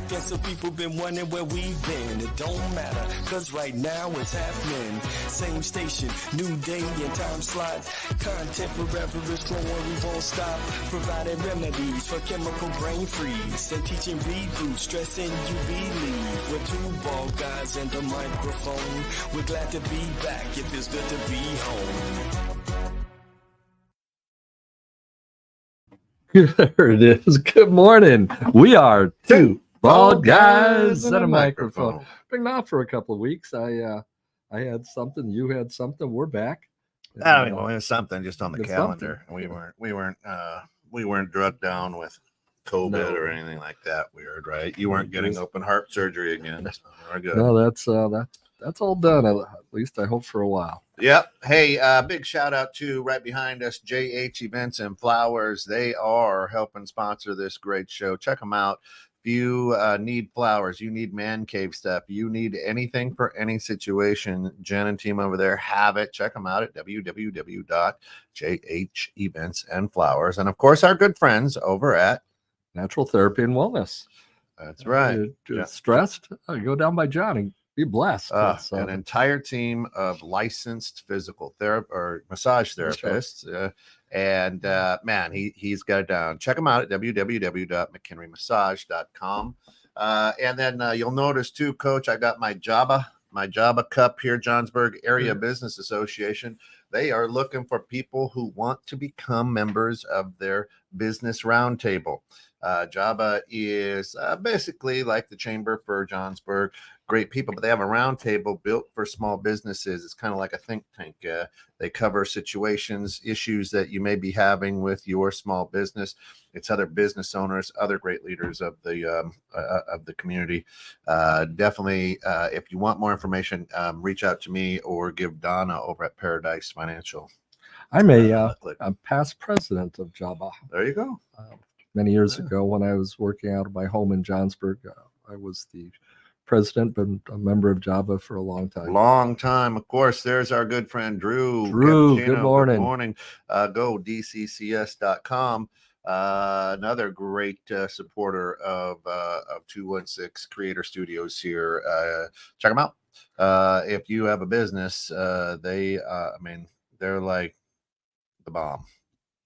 And some people been wondering where we've been. It don't matter, cause right now it's happening. Same station, new day and time slot. Content forever is flowing, we won't stop. Providing remedies for chemical brain freeze. And teaching reboot, stressing you believe. We're two bald guys and a microphone. We're glad to be back, it feels good to be home. There it is. Good morning. We are two bald guys and a microphone. Been off for a couple of weeks. I had something. You had something. We're back. I mean, well, it was something just on the It's calendar. something. We weren't drugged down with COVID No. or anything like that. Weird, right? You weren't getting open heart surgery again. So we're good. No, that's all done. At least I hope for a while. Yep. Hey, big shout out to right behind us, JH Events and Flowers. They are helping sponsor this great show. Check them out. If you need flowers, you need man cave stuff, you need anything for any situation, Jen and team over there have it. Check them out at www.jhevents&flowers. And of course, our good friends over at Natural Therapy and Wellness. That's right. You're stressed? Go down by John and be blessed. An entire team of licensed physical therapy or massage therapists. And man, he's got it down. Check him out at www.mchenrymassage.com. And then you'll notice too, Coach, I got my Java cup here, Johnsburg Area Business Association. They are looking for people who want to become members of their business roundtable. Java is basically like the chamber for Johnsburg. Great people, but they have a roundtable built for small businesses. It's kind of like a think tank. They cover situations, issues that you may be having with your small business. It's other business owners, other great leaders of the community. Definitely, if you want more information, reach out to me or give Donna over at Paradise Financial. I'm a past president of Java. There you go. Many years ago, when I was working out of my home in Johnsburg, I was the president, been a member of Java for a long time. Long time. Of course, there's our good friend Drew. Drew, good morning. Good morning. Go dccs.com. Another great supporter of 216 Creator Studios here. Check them out. If you have a business, they're like the bomb.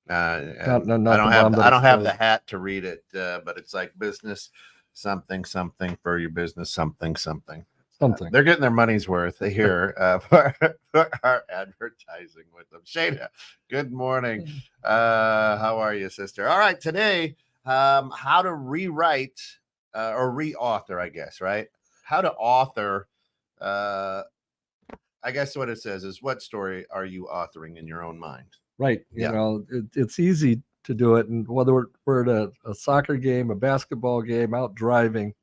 I don't have the hat to read it, but it's like business something for your business something. They're getting their money's worth here for our advertising with them. Shayna, good morning. How are you, sister? All right, today, how to rewrite or reauthor, I guess, right? How to author. I guess what it says is, what story are you authoring in your own mind? Right. You know, it's easy to do it. And whether we're at a soccer game, a basketball game, out driving,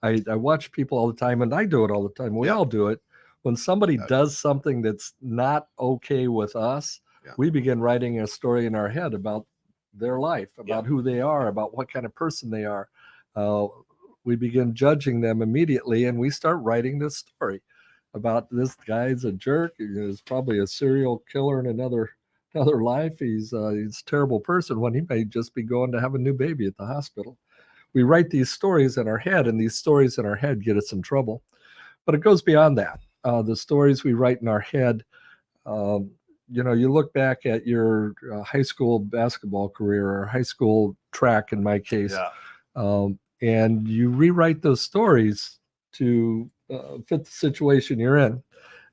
I watch people all the time, and I do it all the time. We all do it. When somebody does something that's not okay with us, we begin writing a story in our head about their life, about who they are, about what kind of person they are. We begin judging them immediately, and we start writing this story about this guy's a jerk. He's probably a serial killer in another life. He's a terrible person when he may just be going to have a new baby at the hospital. We write these stories in our head, and these stories in our head get us in trouble. But it goes beyond that. The stories we write in our head, you look back at your high school basketball career or high school track, in my case, and you rewrite those stories to fit the situation you're in.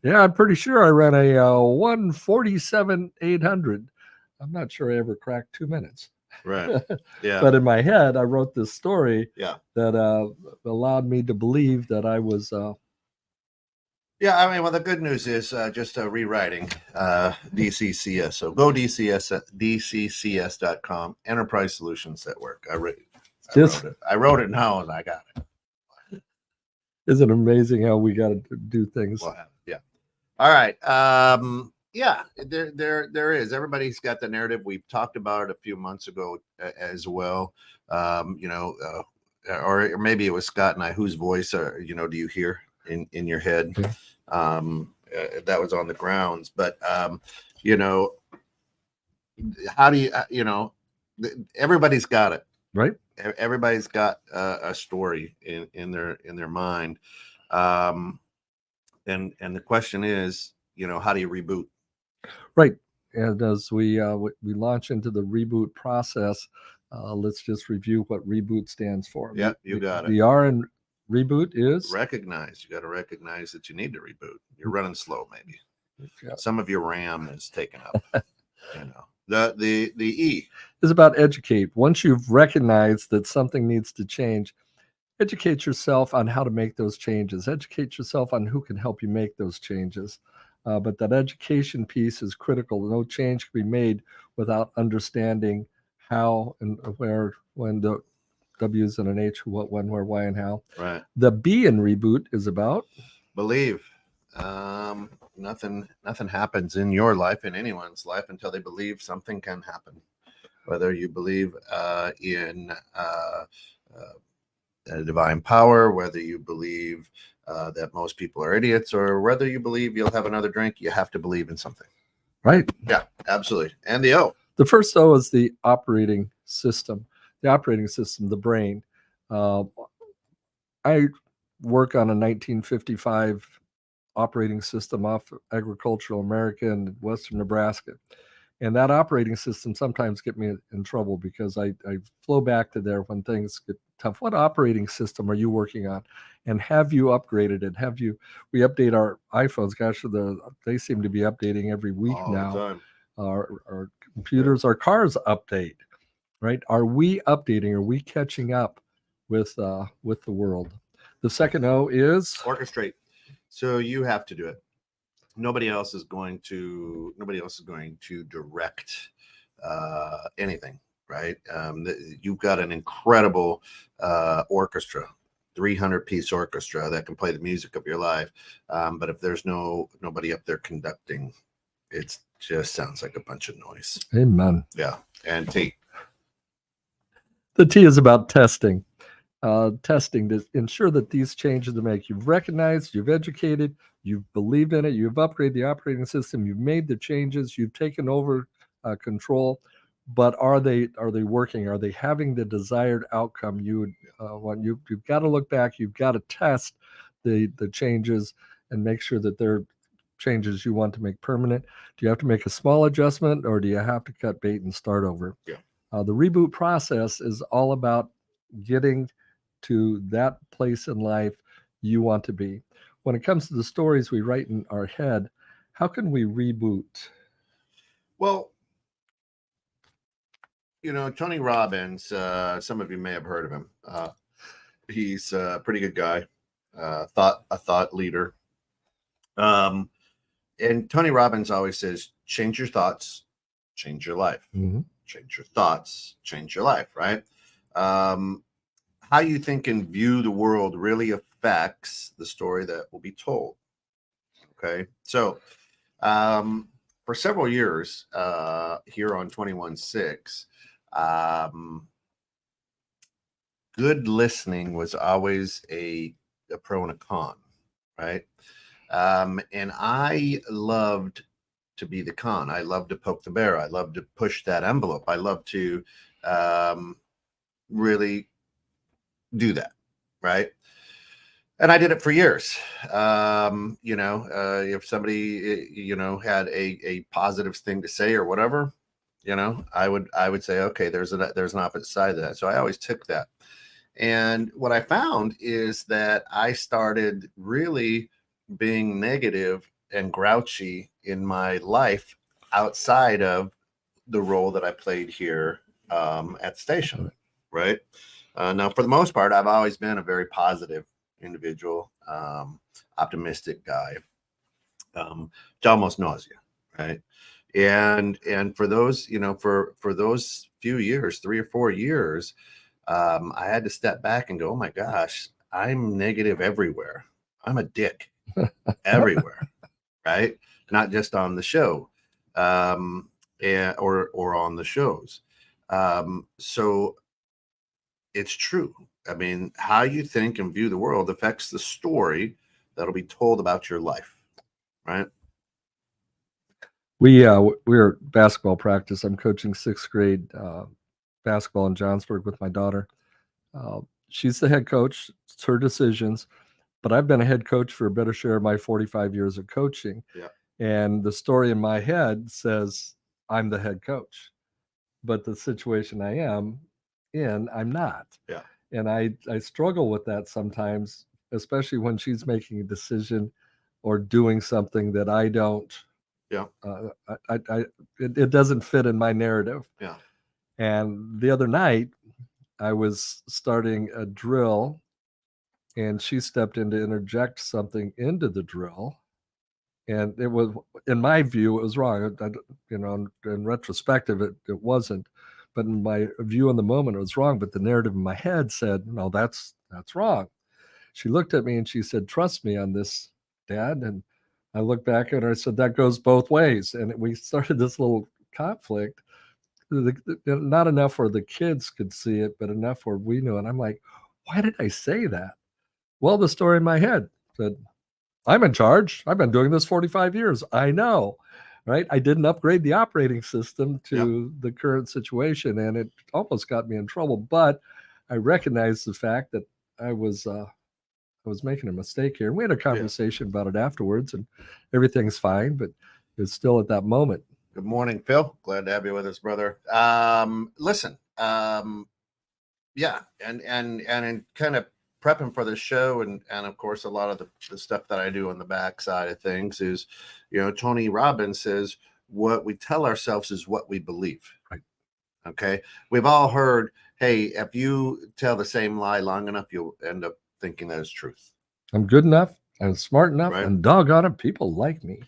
Yeah, I'm pretty sure I ran a 1:47.800. I'm not sure I ever cracked 2 minutes. Right. Yeah. But in my head, I wrote this story that allowed me to believe that I was. Well, the good news is just rewriting DCCS. So go DCCS.com, Enterprise Solutions Network. I wrote it now, and I got it. Isn't it amazing how we got to do things? Well, all right. There is. Everybody's got the narrative. We've talked about it a few months ago as well. Or maybe it was Scott and I, whose voice do you hear in your head? That was on the grounds. But how do you, everybody's got it. Right. Everybody's got a story in their mind, um, and the question is, how do you reboot? Right. And as we launch into the reboot process, let's just review what reboot stands for. Yeah, you got it. The R in reboot is Recognize. You got to recognize that you need to reboot. You're running slow, maybe. Yeah. Some of your RAM is taken up. The E is about educate. Once you've recognized that something needs to change, educate yourself on how to make those changes. Educate yourself on who can help you make those changes. But that education piece is critical. No change can be made without understanding how and where, when, the W's and an H, who, what, when, where, why, and how. Right. The B in reboot is about believe. Nothing happens in your life, in anyone's life, until they believe something can happen. Whether you believe in a divine power, whether you believe that most people are idiots, or whether you believe you'll have another drink, you have to believe in something. right. Yeah, absolutely. And the O. The first O is the operating system. The operating system, the brain. I work on a 1955 operating system off Agricultural America in Western Nebraska. And that operating system sometimes get me in trouble because I flow back to there when things get tough. What operating system are you working on? And have you upgraded it? We update our iPhones. Gosh, they seem to be updating every week All now. the time. Our computers, our cars update, right? Are we updating? Are we catching up with the world? The second O is orchestrate. So you have to do it. Nobody else is going to direct anything, right? You've got an incredible orchestra, 300-piece orchestra that can play the music of your life. But if there's nobody up there conducting, it just sounds like a bunch of noise. Amen. Yeah. And T. The T is about testing. Testing to ensure that these changes to make, you've recognized, you've educated, you've believed in it, you've upgraded the operating system, you've made the changes, you've taken over control, but are they working? Are they having the desired outcome you would want? You've got to look back, you've got to test the changes and make sure that they're changes you want to make permanent. Do you have to make a small adjustment, or do you have to cut bait and start over? Yeah. The reboot process is all about getting to that place in life you want to be. When it comes to the stories we write in our head, how can we reboot? Well, Tony Robbins, some of you may have heard of him. He's a pretty good guy, a thought leader. And Tony Robbins always says, change your thoughts, change your life. Mm-hmm. Change your thoughts, change your life, right? How you think and view the world really affects the story that will be told. Okay. So for several years here on 21.6, good listening was always a pro and a con, right? And I loved to be the con. I love to poke the bear. I love to push that envelope. I love to really do that, right? And I did it for years. If somebody had a positive thing to say or whatever, I would say, okay, there's an opposite side to that. So I always took that. And what I found is that I started really being negative and grouchy in my life outside of the role that I played here at the station, right? Now, for the most part, I've always been a very positive individual, optimistic guy, to almost nausea, right? And for those, for those few years, 3 or 4 years, I had to step back and go, oh my gosh, I'm negative everywhere. I'm a dick everywhere, right? Not just on the show, or on the shows. So it's true. I mean, how you think and view the world affects the story that'll be told about your life, right? We're at basketball practice. I'm coaching 6th grade basketball in Johnsburg with my daughter. She's the head coach. It's her decisions. But I've been a head coach for a better share of my 45 years of coaching. Yeah. And the story in my head says I'm the head coach. But the situation I am in, I'm not. Yeah. And I struggle with that sometimes, especially when she's making a decision or doing something that I don't. Yeah. It doesn't fit in my narrative. Yeah. And the other night, I was starting a drill, and she stepped in to interject something into the drill. And it was, in my view, it was wrong. In retrospective, it wasn't. But in my view in the moment, it was wrong. But the narrative in my head said, no, that's wrong. She looked at me and she said, trust me on this, Dad. And I looked back at her and said, that goes both ways. And we started this little conflict. Not enough where the kids could see it, but enough where we knew. And I'm like, why did I say that? Well, the story in my head said, I'm in charge. I've been doing this 45 years. I know, right? I didn't upgrade the operating system to the current situation, and it almost got me in trouble. But I recognized the fact that I was making a mistake here. And we had a conversation about it afterwards, and everything's fine, but it's still at that moment. Good morning, Phil. Glad to have you with us, brother. Listen, yeah, and in kind of prepping for the show, and of course a lot of the stuff that I do on the back side of things is, Tony Robbins says what we tell ourselves is what we believe. Right. Okay. We've all heard, hey, if you tell the same lie long enough, you'll end up thinking that is truth. I'm good enough. I'm smart enough, Right. and doggone it, people like me.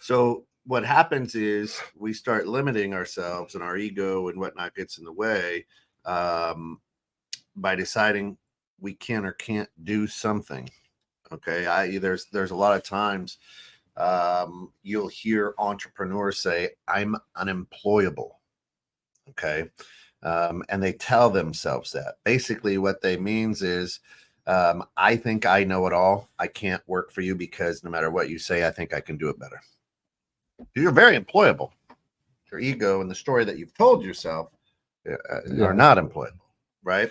So what happens is we start limiting ourselves, and our ego and whatnot gets in the way by deciding we can or can't do something. Okay. There's a lot of times you'll hear entrepreneurs say, I'm unemployable. Okay. And they tell themselves that. Basically what they means is, I think I know it all. I can't work for you because no matter what you say, I think I can do it better. You're very employable. Your ego and the story that you've told yourself are not employable, right?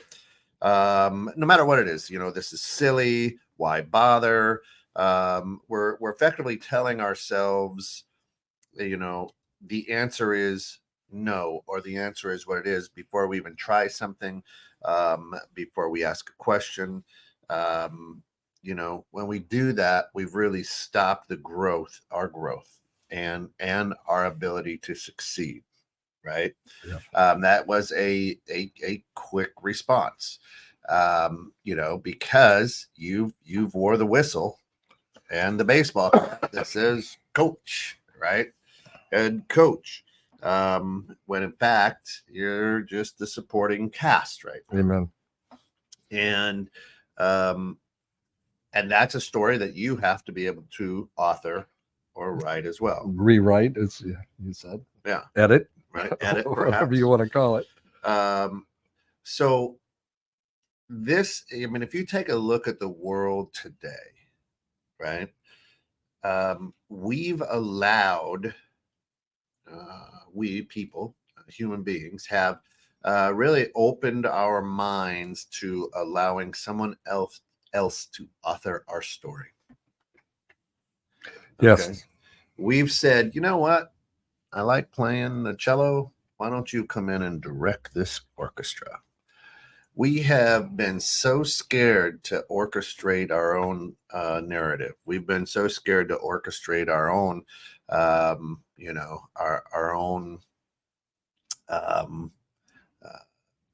No matter what it is, this is silly. Why bother? We're effectively telling ourselves, the answer is no, or the answer is what it is before we even try something, before we ask a question. When we do that, we've really stopped our growth and our ability to succeed. Right. Yeah. That was a quick response, because you've wore the whistle and the baseball cap that says coach, right? Head coach. When in fact you're just the supporting cast, right? Amen. And that's a story that you have to be able to author or write as well. Rewrite, as you said. Yeah. Edit. Right. Edit, whatever you want to call it. So this, if you take a look at the world today, right? We've allowed, we people, human beings, have really opened our minds to allowing someone else to author our story. Yes. Okay? We've said, you know what? I like playing the cello. Why don't you come in and direct this orchestra? We have been so scared to orchestrate our own narrative. We've been so scared to orchestrate our own, our own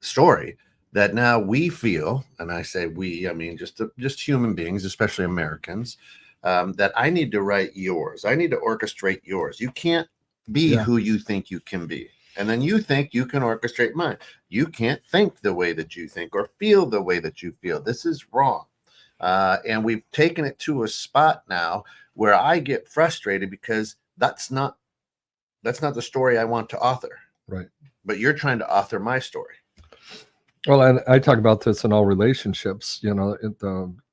story, that now we feel, and I say we, I mean just human beings, especially Americans, that I need to write yours. I need to orchestrate yours. You can't be who you think you can be. And then you think you can orchestrate mine. You can't think the way that you think or feel the way that you feel. This is wrong. And we've taken it to a spot now where I get frustrated because that's not the story I want to author. Right. But you're trying to author my story. Well, and I talk about this in all relationships. The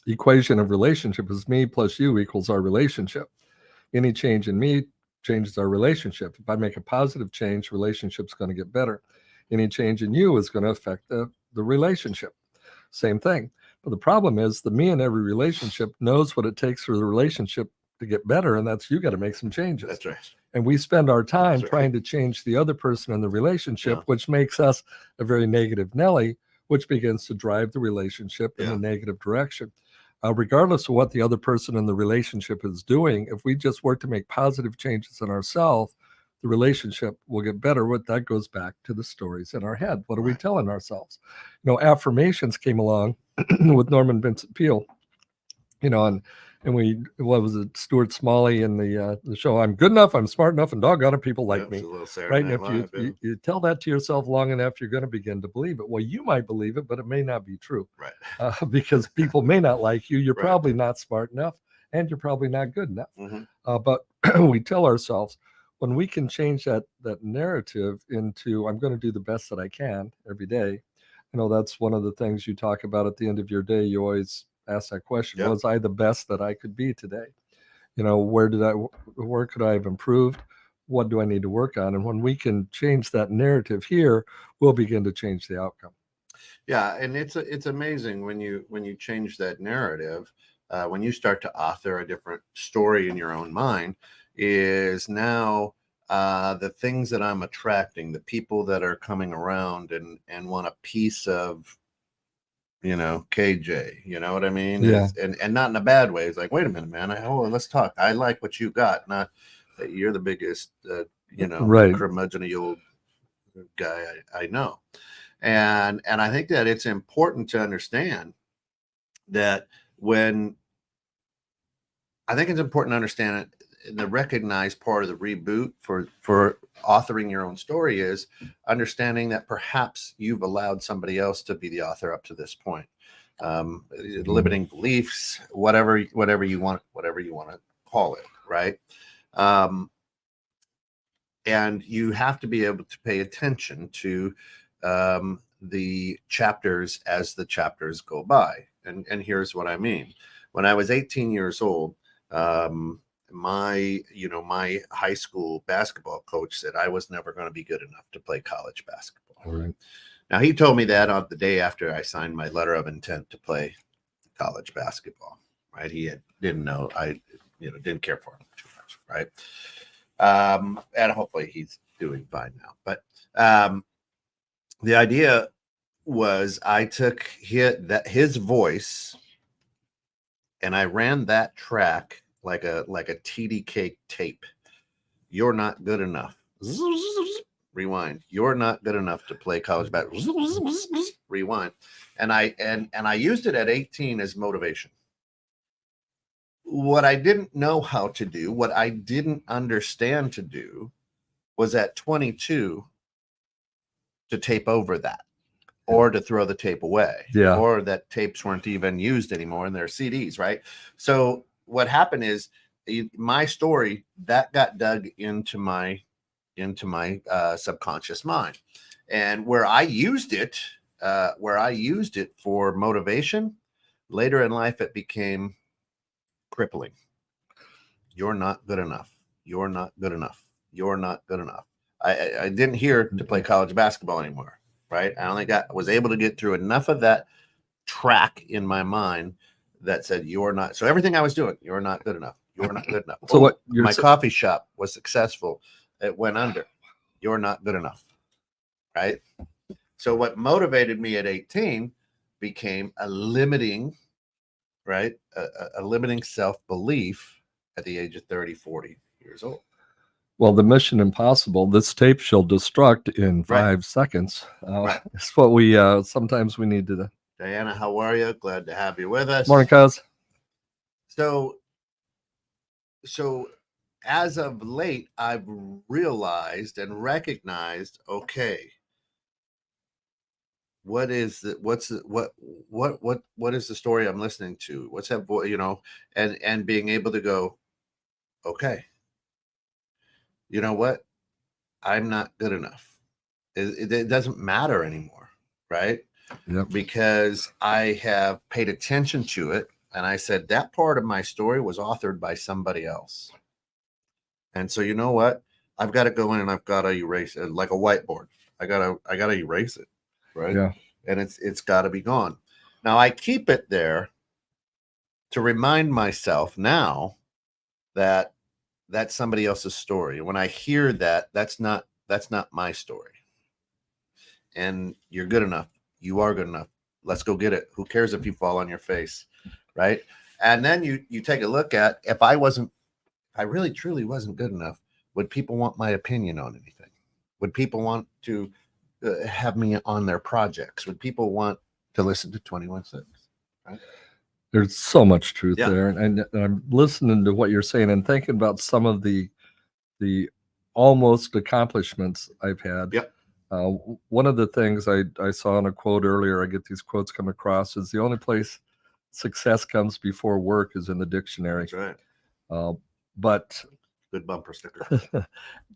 equation of relationship is me plus you equals our relationship. Any change in me changes our relationship. If I make a positive change, relationship's going to get better. Any change in you is going to affect the relationship. Same thing. But the problem is the me in every relationship knows what it takes for the relationship to get better, and that's you got to make some changes. That's right. And we spend our time That's right. trying to change the other person in the relationship, Yeah. which makes us a very negative Nelly, which begins to drive the relationship in Yeah. a negative direction. Regardless of what the other person in the relationship is doing, if we just work to make positive changes in ourselves, the relationship will get better. What that goes back to the stories in our head. What are we Right. telling ourselves? Affirmations came along with Norman Vincent Peale, and we, what was it, Stuart Smalley in the show, I'm good enough, I'm smart enough, and doggone it, people like Yep, me. it's a little Saturday Right. And Night if you, Live, yeah. you tell that to yourself long enough, you're going to begin to believe it. Well, you might believe it, but it may not be true. Right. Because people may not like you. You're Right. probably not smart enough, and you're probably not good enough. Mhm. But we tell ourselves, when we can change that narrative into, I'm going to do the best that I can every day. That's one of the things you talk about at the end of your day. You always ask that question: Yep. Was I the best that I could be today? Where could I have improved? What do I need to work on? And when we can change that narrative here, we'll begin to change the outcome. Yeah, and it's amazing when you change that narrative, when you start to author a different story in your own mind, is now the things that I'm attracting, the people that are coming around and want a piece of, KJ, you know what I mean? Yeah. And not in a bad way. It's like, wait a minute, man. Let's talk. I like what you got, not that you're the biggest, Right. curmudgeon-y guy I know. And I think that it's important to understand that I think it's important to understand it. The recognized part of the reboot for authoring your own story is understanding that perhaps you've allowed somebody else to be the author up to this point. Limiting beliefs, whatever you want to call it, right? And you have to be able to pay attention to the chapters as the chapters go by. And here's what I mean. When I was 18 years old, my high school basketball coach said I was never going to be good enough to play college basketball. All right. Now, he told me that on the day after I signed my letter of intent to play college basketball, right? He didn't know, I didn't care for him too much, right? And hopefully he's doing fine now. But the idea was I took his voice and I ran that track like a TDK tape. You're not good enough. Rewind. You're not good enough to play college basketball. Rewind. And I used it at 18 as motivation. What I didn't know how to do, what I didn't understand to do, was at 22 to tape over that, or to throw the tape away, Yeah. or that tapes weren't even used anymore in their CDs, right? So what happened is my story that got dug into my subconscious mind, and where I used it for motivation, later in life it became crippling. You're not good enough. You're not good enough. You're not good enough. I didn't hear to play college basketball anymore, right? I was able to get through enough of that track in my mind that said, you're not. So everything I was doing, you're not good enough. You're not good enough. So what you're my coffee shop was successful. It went under. You're not good enough, right? So what motivated me at 18 became a limiting, right? A limiting self-belief at the age of 30, 40 years old. Well, the Mission Impossible, this tape shall destruct in 5 seconds. Right. It's what we sometimes we need to. Diana, how are you? Glad to have you with us. Morning, cuz. So as of late, I've realized and recognized, okay, what is the story I'm listening to? What's that voice, and being able to go, okay, you know what? I'm not good enough. It doesn't matter anymore, right? Yep. Because I have paid attention to it. And I said, that part of my story was authored by somebody else. And so, you know what? I've got to go in and I've got to erase it like a whiteboard. I gotta erase it, right? Yeah. And it's got to be gone. Now I keep it there to remind myself now that that's somebody else's story. When I hear that, that's not my story. And you're good enough. You are good enough. Let's go get it. Who cares if you fall on your face, right? And then you take a look at, if I really truly wasn't good enough, would people want my opinion on anything? Would people want to have me on their projects? Would people want to listen to 21.6? Right? There's so much truth Yeah. there, and I'm listening to what you're saying and thinking about some of the almost accomplishments I've had. Yep. One of the things I saw in a quote earlier, I get these quotes come across, is the only place success comes before work is in the dictionary. That's right. But Good bumper sticker.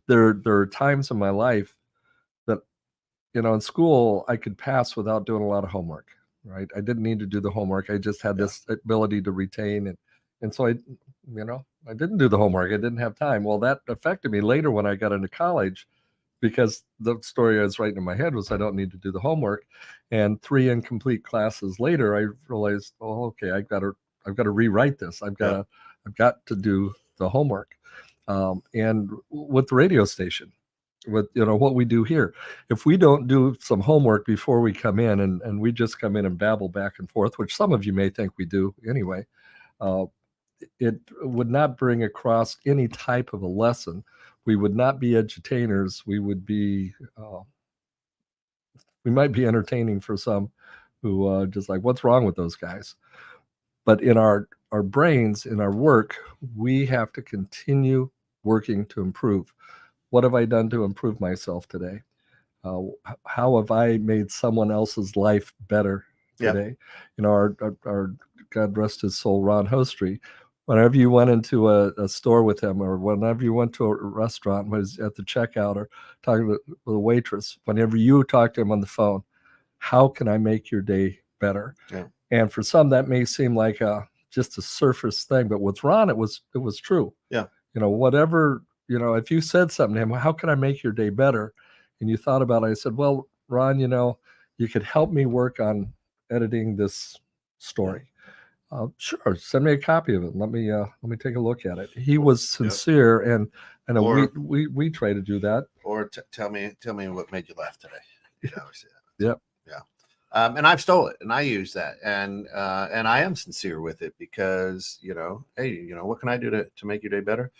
there are times in my life that, in school I could pass without doing a lot of homework, right? I didn't need to do the homework. I just had this ability to retain, and so I didn't do the homework. I didn't have time. Well, that affected me later when I got into college, because the story I was writing in my head was I don't need to do the homework. And 3 incomplete classes later, I realized, oh, okay, I've got to rewrite this. I've got to do the homework. And with the radio station, with what we do here, if we don't do some homework before we come in, and we just come in and babble back and forth, which some of you may think we do anyway, it would not bring across any type of a lesson. We would not be edutainers. We would be, we might be entertaining for some who just like, what's wrong with those guys? But in our brains, in our work, we have to continue working to improve. What have I done to improve myself today? How have I made someone else's life better today? Our God rest his soul, Ron Hostry, whenever you went into a store with him, or whenever you went to a restaurant, was at the checkout or talking with a waitress, whenever you talk to him on the phone, how can I make your day better? Yeah. And for some, that may seem like just a surface thing, but with Ron, it was true. Yeah. Whatever, if you said something to him, how can I make your day better? And you thought about it, I said, well, Ron, you could help me work on editing this story. Sure, send me a copy of it. Let me take a look at it. He was sincere, and we try to do that. Or tell me what made you laugh today. You always say that. Yep. Yeah. And I've stole it, and I use that, and I am sincere with it, because hey, what can I do to make your day better?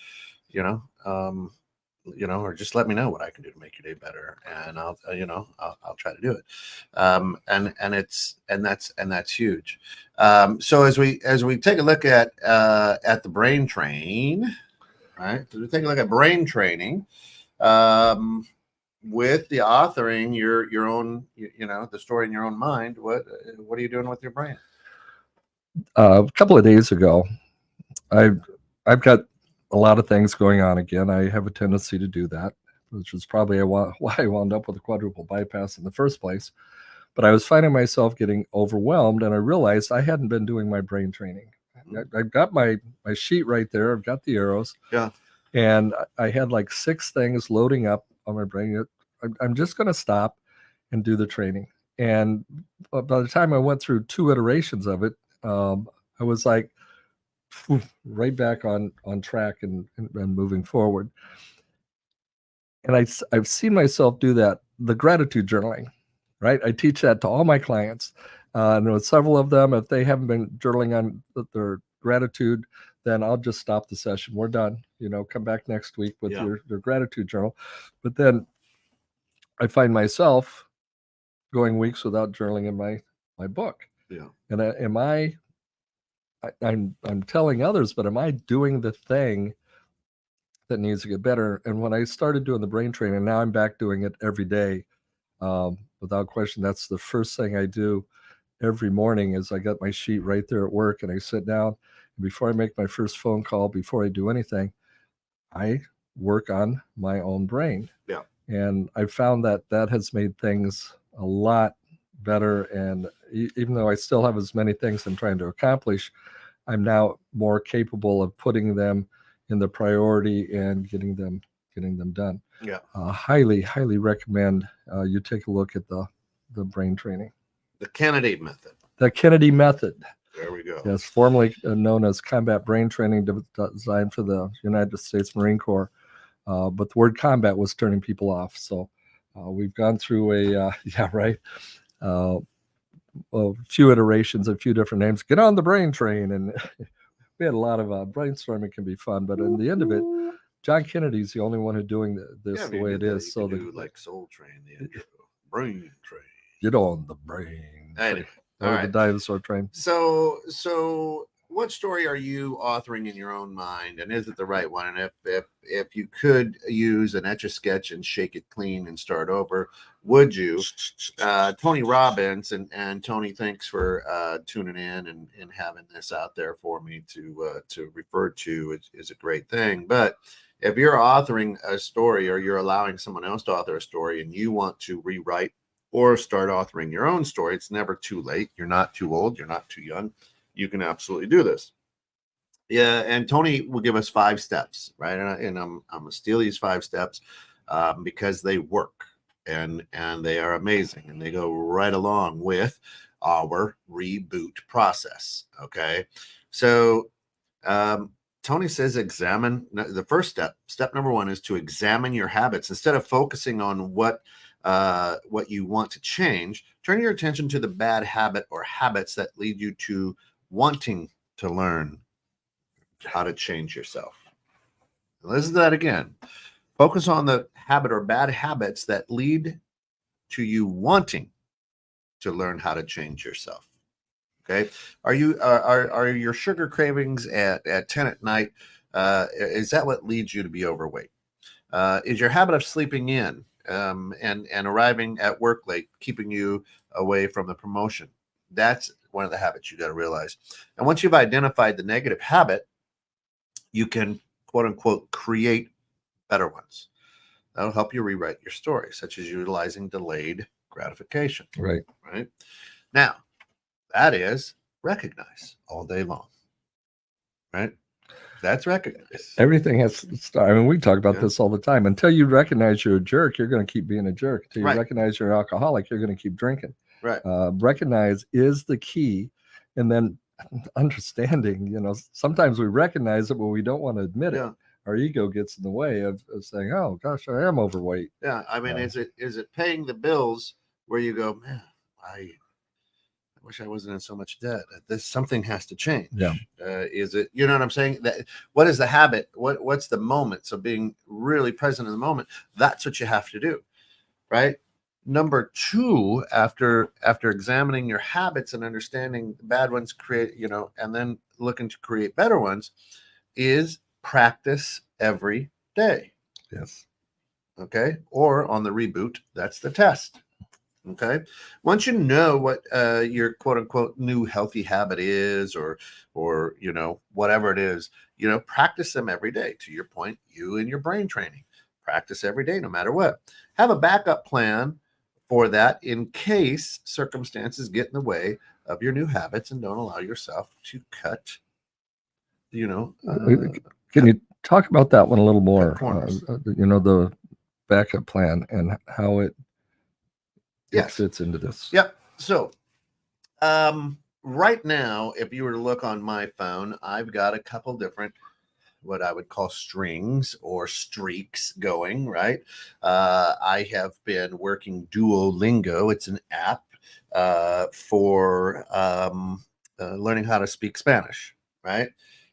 Or just let me know what I can do to make your day better, and I'll try to do it. And that's huge. So as we take a look at the brain train, right? As we take a look at brain training, with the authoring your own, the story in your own mind, what are you doing with your brain? A couple of days ago, I've got a lot of things going on again. I have a tendency to do that, which is probably why I wound up with a quadruple bypass in the first place. But I was finding myself getting overwhelmed, and I realized I hadn't been doing my brain training. I've got my sheet right there. I've got the arrows. Yeah. And I had like 6 things loading up on my brain. I'm just going to stop and do the training. And by the time I went through 2 iterations of it, I was like, right back on track and moving forward. And I've seen myself do that. The gratitude journaling, right? I teach that to all my clients. And with several of them, if they haven't been journaling on their gratitude, then I'll just stop the session. We're done. Come back next week with your gratitude journal. But then I find myself going weeks without journaling in my book. Yeah. And I'm telling others, but am I doing the thing that needs to get better? And when I started doing the brain training, now I'm back doing it every day, without question. That's the first thing I do every morning. Is I got my sheet right there at work, and I sit down, and before I make my first phone call, before I do anything, I work on my own brain. Yeah. And I found that has made things a lot better. And even though I still have as many things I'm trying to accomplish, I'm now more capable of putting them in the priority and getting them done. Yeah. Highly recommend you take a look at the brain training. The Kennedy method. The Kennedy method. There we go. Yes, formerly known as combat brain training, designed for the United States Marine Corps. But the word combat was turning people off. So we've gone through a few iterations, a few different names. Get on the brain train, and we had a lot of brainstorming. Can be fun, but in the end of it, John Kennedy's the only one who's doing this the way it is. So like Soul Train, the intro. Brain Train. Get on the brain. Anyway, or all the right. dinosaur train. So what story are you authoring in your own mind, and is it the right one? And if you could use an Etch-a-Sketch and shake it clean and start over, would you? Tony Robbins, and Tony, thanks for tuning in and having this out there for me to refer to. Is a great thing. But if you're authoring a story, or you're allowing someone else to author a story, and you want to rewrite or start authoring your own story, it's never too late. You're not too old. You're not too young. You can absolutely do this. Yeah, and Tony will give us 5 steps, right? And I'm gonna steal these 5 steps because they work, and they are amazing, and they go right along with our reboot process. Okay, so Tony says examine. The first step number 1 is to examine your habits. Instead of focusing on what you want to change, turn your attention to the bad habit or habits that lead you to wanting to learn how to change yourself. Listen to that again. Focus on the habit or bad habits that lead to you wanting to learn how to change yourself. Okay. Are your sugar cravings at 10 at night? Is that what leads you to be overweight? Is your habit of sleeping in and arriving at work late keeping you away from the promotion? That's one of the habits you got to realize. And once you've identified the negative habit, you can, quote unquote, create better ones. That'll help you rewrite your story, such as utilizing delayed gratification. Right. Right. Now, that is recognize all day long. Right. That's recognize. Everything has to start. I mean, we talk about this all the time. Until you recognize you're a jerk, you're going to keep being a jerk. Until you recognize you're an alcoholic, you're going to keep drinking. Right. Recognize is the key. And then understanding, sometimes we recognize it, but we don't want to admit it. Our ego gets in the way of saying, oh, gosh, I am overweight. Yeah. I mean, is it paying the bills where you go, man, I wish I wasn't in so much debt. Something has to change. Yeah. Is it, you know what I'm saying? What is the habit? What's the moment? So being really present in the moment, that's what you have to do. Right. Number 2, after examining your habits and understanding the bad ones, and then looking to create better ones, is practice every day. Yes. Okay. Or on the reboot, that's the test. Okay. Once you know what your quote unquote new healthy habit is, or whatever it is, practice them every day. To your point, you and your brain training, practice every day, no matter what. Have a backup plan for that in case circumstances get in the way of your new habits, and don't allow yourself to cut. Can you talk about that one a little more? The backup plan and how it fits into this. Yep. So right now, if you were to look on my phone, I've got a couple different, what I would call strings or streaks going, right? I have been working Duolingo. It's an app for learning how to speak Spanish, right?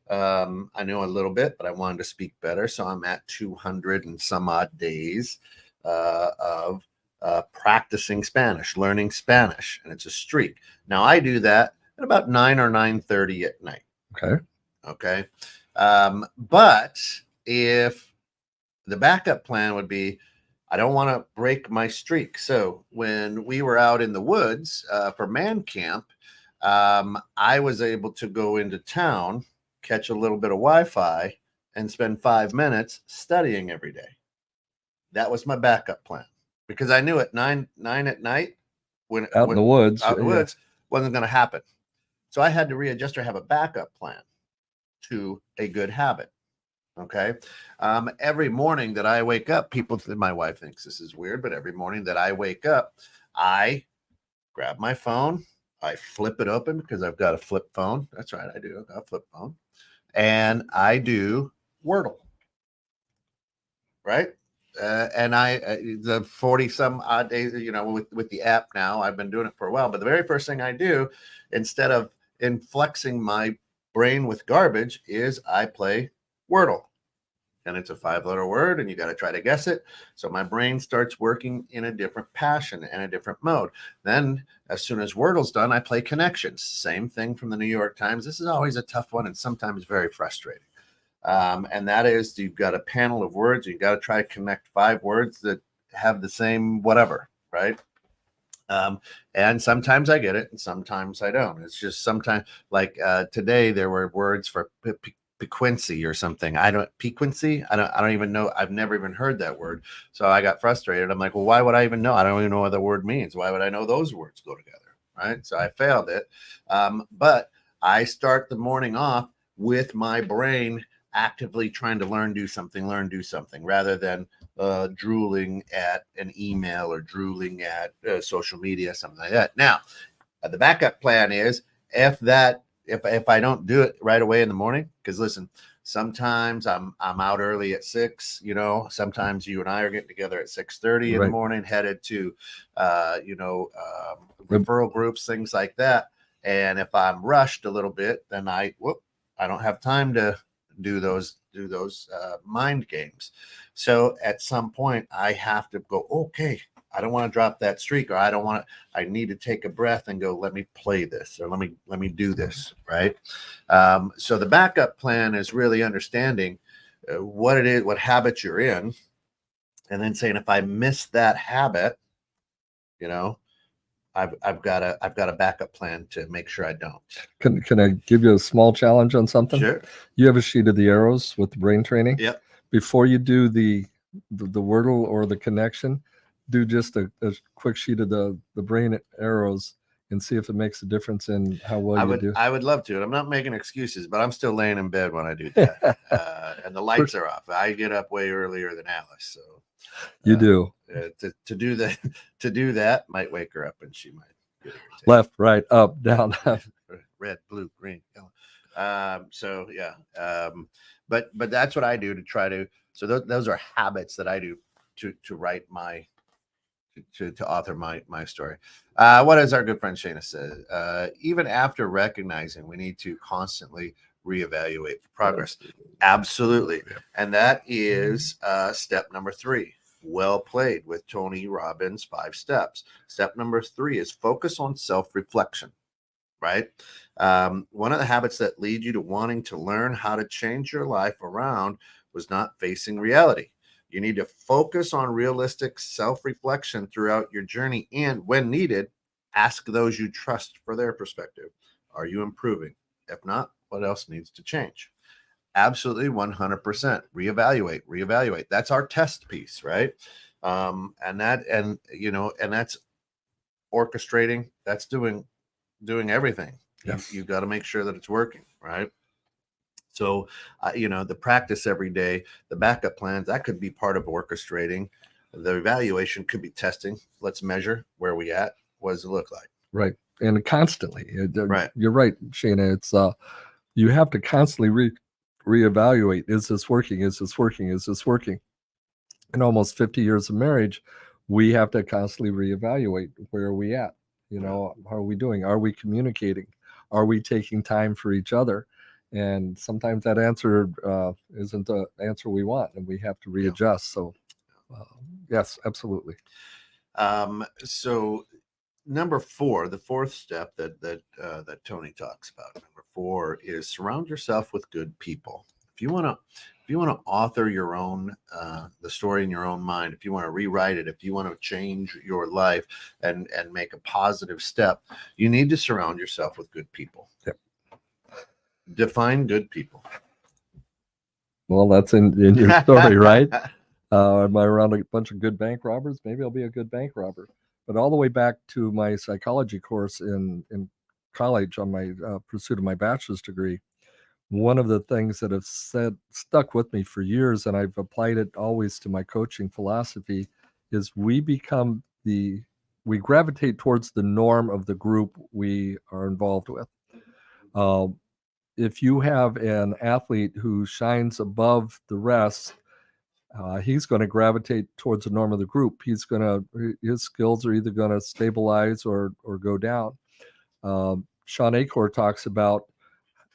I know a little bit, but I wanted to speak better. So I'm at 200 and some odd days of practicing Spanish, learning Spanish, and it's a streak. Now I do that at about 9 or 9:30 at night. Okay. But if the backup plan would be, I don't want to break my streak. So when we were out in the woods for man camp, I was able to go into town, catch a little bit of Wi-Fi, and spend 5 minutes studying every day. That was my backup plan, because I knew at 9 at night, when in the woods, wasn't going to happen. So I had to readjust or have a backup plan to a good habit. Okay. Every morning that I wake up, my wife thinks this is weird, but every morning that I wake up, I grab my phone, I flip it open because I've got a flip phone. That's right, I do. I've got a flip phone. And I do Wordle, right? And the 40 some odd days, with the app now, I've been doing it for a while. But the very first thing I do, instead of inflexing my brain with garbage, is I play Wordle. And it's a 5-letter word, and you got to try to guess it. So my brain starts working in a different passion and a different mode. Then, as soon as Wordle's done, I play Connections. Same thing from the New York Times. This is always a tough one and sometimes very frustrating. And that is, you've got a panel of words. You've got to try to connect 5 words that have the same whatever, right? And sometimes I get it, and sometimes I don't. It's just sometimes, like today, there were words for piquancy or something. Piquancy. I don't even know. I've never even heard that word. So I got frustrated. I'm like, well, why would I even know? I don't even know what the word means. Why would I know those words go together? Right. So I failed it. But I start the morning off with my brain actively trying to learn, do something, rather than drooling at an email or drooling at social media, something like that. Now, the backup plan is if I don't do it right away in the morning, because listen, sometimes I'm out early at 6, sometimes you and I are getting together at 6:30 in the morning, headed to, referral groups, things like that. And if I'm rushed a little bit, then I don't have time to do those mind games. So at some point I have to go, okay, I don't want to drop that streak, or I need to take a breath and go, let me play this, or let me do this. Right. So the backup plan is really understanding what it is, what habit you're in. And then saying, if I miss that habit, I've got a backup plan to make sure I don't. Can I give you a small challenge on something? Sure. You have a sheet of the arrows with the brain training. Yep. Before you do the Wordle or the connection, do just a quick sheet of the brain arrows and see if it makes a difference in how well you do. I would love to. And I'm not making excuses, but I'm still laying in bed when I do that. And the lights are off. I get up way earlier than Alice. So you do. To do that might wake her up, and she might get irritated. Left, right, up, down, red, blue, green, yellow. So yeah. But that's what I do to try to. So those are habits that I do to write to author my story. What does our good friend Shana say? Even after recognizing, we need to constantly reevaluate progress. Absolutely. And that is step number 3. Well played with Tony Robbins' 5 steps. Step number 3 is focus on self-reflection, right? One of the habits that lead you to wanting to learn how to change your life around was not facing reality. You need to focus on realistic self-reflection throughout your journey, and when needed, ask those you trust for their perspective. Are you improving? If not, what else needs to change? Absolutely, 100%. Reevaluate. That's our test piece, right? And that's orchestrating. That's doing everything. Yes. You've got to make sure that it's working, right? So, the practice every day, the backup plans, that could be part of orchestrating. The evaluation could be testing. Let's measure where we at. What does it look like? Right. And constantly. Right. You're right, Shana. It's you have to constantly reevaluate. Is this working? Is this working? Is this working? In almost 50 years of marriage, we have to constantly reevaluate. Where are we at? How are we doing? Are we communicating? Are we taking time for each other? And sometimes that answer isn't the answer we want, and we have to readjust. So, yes, absolutely. So, number 4, the 4th step that Tony talks about. Number 4 is surround yourself with good people. If you want to author your own the story in your own mind, if you want to rewrite it, if you want to change your life and make a positive step, you need to surround yourself with good people. Yep. Define good people. Well, that's in your story, right? Am I around a bunch of good bank robbers? Maybe I'll be a good bank robber. But all the way back to my psychology course in college on my pursuit of my bachelor's degree, one of the things that have stuck with me for years, and I've applied it always to my coaching philosophy, is we gravitate towards the norm of the group we are involved with. If you have an athlete who shines above the rest, he's going to gravitate towards the norm of the group. His skills are either going to stabilize or go down. Sean Achor talks about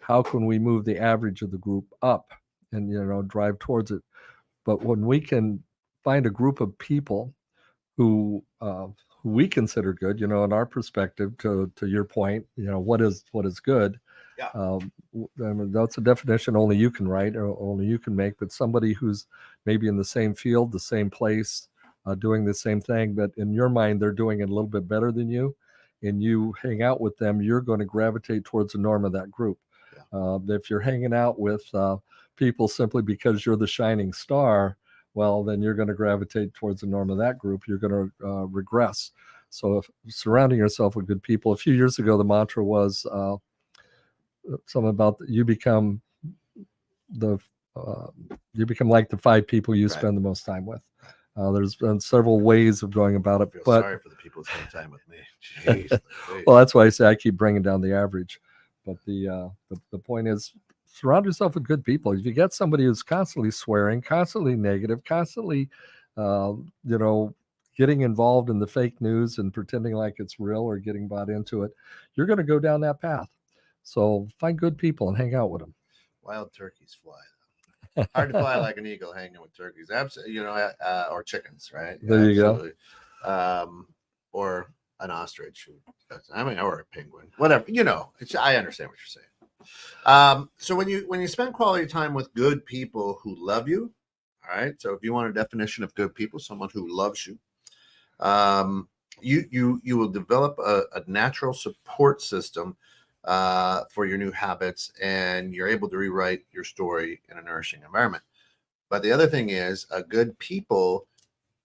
how can we move the average of the group up and, drive towards it. But when we can find a group of people who we consider good, in our perspective, to your point, what is good. Yeah. I mean, that's a definition only you can write or only you can make, but somebody who's maybe in the same field, the same place, doing the same thing, but in your mind, they're doing it a little bit better than you, and you hang out with them, you're going to gravitate towards the norm of that group. Yeah. If you're hanging out with people simply because you're the shining star, well, then you're going to gravitate towards the norm of that group. You're going to regress. So surrounding yourself with good people. A few years ago, the mantra was something about you become like the 5 people you spend the most time with. There's been several ways of going about it. I feel but sorry for the people who spend time with me. Jeez, well, that's why I say I keep bringing down the average. But the point is, surround yourself with good people. If you get somebody who's constantly swearing, constantly negative, constantly, getting involved in the fake news and pretending like it's real or getting bought into it, you're going to go down that path. So find good people and hang out with them. Wild turkeys fly. Hard to fly like an eagle hanging with turkeys. Absolutely, or chickens, right? There you go. Or an ostrich. Or a penguin. Whatever. I understand what you're saying. So when you spend quality time with good people who love you, all right. So if you want a definition of good people, someone who loves you, you will develop a natural support system for your new habits, and you're able to rewrite your story in a nourishing environment. But the other thing is, a good people,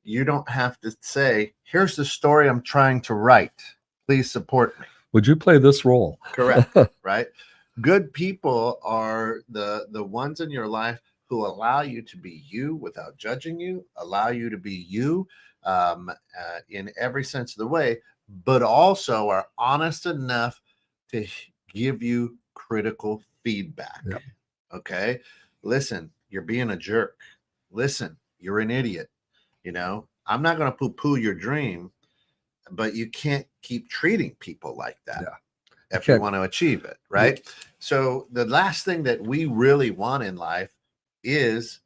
you don't have to say, here's the story I'm trying to write. Please support me. Would you play this role? Correct. Right. Good people are the ones in your life who allow you to be you without judging you, allow you to be you in every sense of the way, but also are honest enough to give you critical feedback. Yep. Okay. Listen, you're being a jerk. Listen, you're an idiot. I'm not going to poo-poo your dream, but you can't keep treating people like that if you want to achieve it. Right. Yep. So the last thing that we really want in life is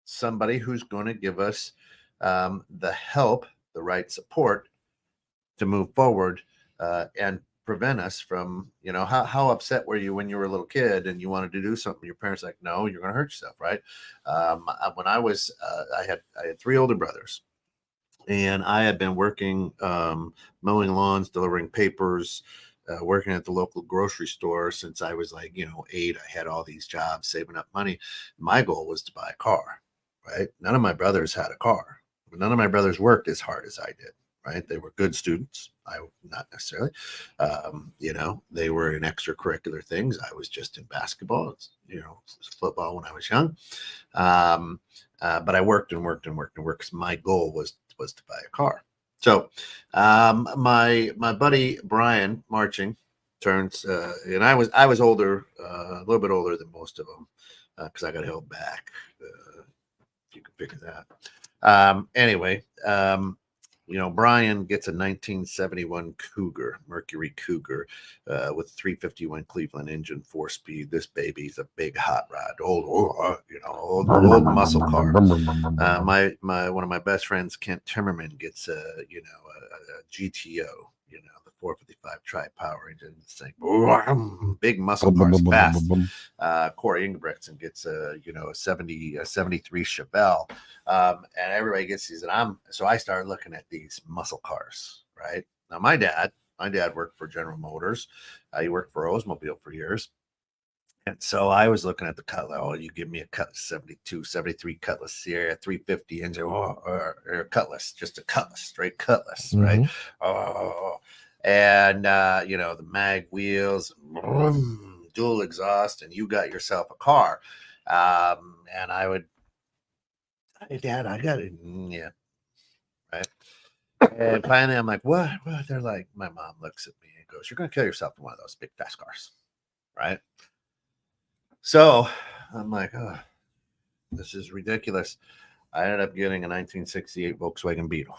somebody who's going to give us the help, the right support to move forward and prevent us from, how upset were you when you were a little kid and you wanted to do something? Your parents like, no, you're going to hurt yourself, right? When I was, I had 3 older brothers, and I had been working, mowing lawns, delivering papers, working at the local grocery store since I was 8. I had all these jobs, saving up money. My goal was to buy a car, right? None of my brothers had a car, but none of my brothers worked as hard as I did. Right. They were good students. I not necessarily, they were in extracurricular things. I was just in basketball, football when I was young. But I worked and worked and worked and worked because my goal was to buy a car. So my buddy Brian Marching turns, and I was older, a little bit older than most of them because I got held back. You can figure that. Anyway. Brian gets a 1971 Cougar, Mercury Cougar, with 351 Cleveland engine, 4-speed. This baby's a big hot rod, old muscle car. One of my best friends, Kent Timmerman, gets a GTO, the 455 tri-power engine. This thing, big muscle cars, fast. Corey Ingebrigtsen gets a 73 Chevelle, and everybody gets these, and so I started looking at these muscle cars. Right now, my dad worked for General Motors. He worked for Oldsmobile for years. And so I was looking at the Cutlass. Oh, you give me a Cutlass 72, 73 Cutlass Sierra 350 engine, or a Cutlass, just a Cutlass, straight Cutlass, right? And the mag wheels, dual exhaust and you got yourself a car. And I would, hey, Dad, I got it. Yeah. Right. And finally, I'm like, what? What? They're like, my mom looks at me and goes, you're going to kill yourself in one of those big, fast cars. Right. So I'm like, oh, this is ridiculous. I ended up getting a 1968 Volkswagen Beetle.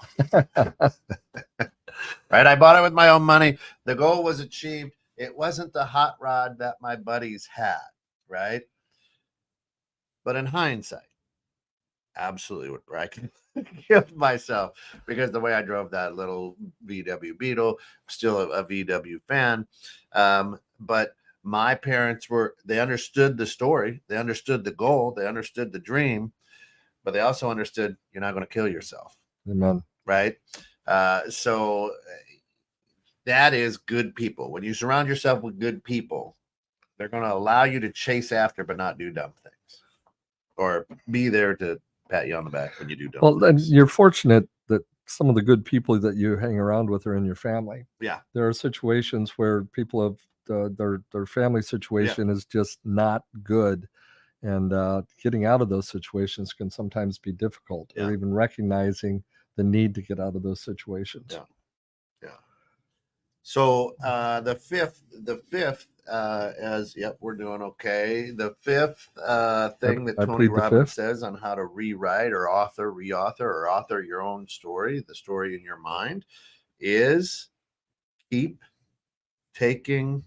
Right. I bought it with my own money. The goal was achieved. It wasn't the hot rod that my buddies had. Right. But in hindsight, absolutely would I could killed myself because the way I drove that little VW Beetle, still a VW fan. But my parents they understood the story, they understood the goal, they understood the dream, but they also understood you're not going to kill yourself. Amen. Right. So that is good people. When you surround yourself with good people, they're going to allow you to chase after, but not do dumb things, or be there to pat you on the back when you do dumb Well, and things. you're fortunate that some of the good people that you hang around with are in your family. Yeah. There are situations where people have their family situation is just not good, and getting out of those situations can sometimes be difficult, or even recognizing the need to get out of those situations. Yeah. So the fifth, as yep, we're doing okay. The fifth thing that I Tony plead the Robbins fifth. says on how to rewrite or reauthor or author your own story, the story in your mind, is keep taking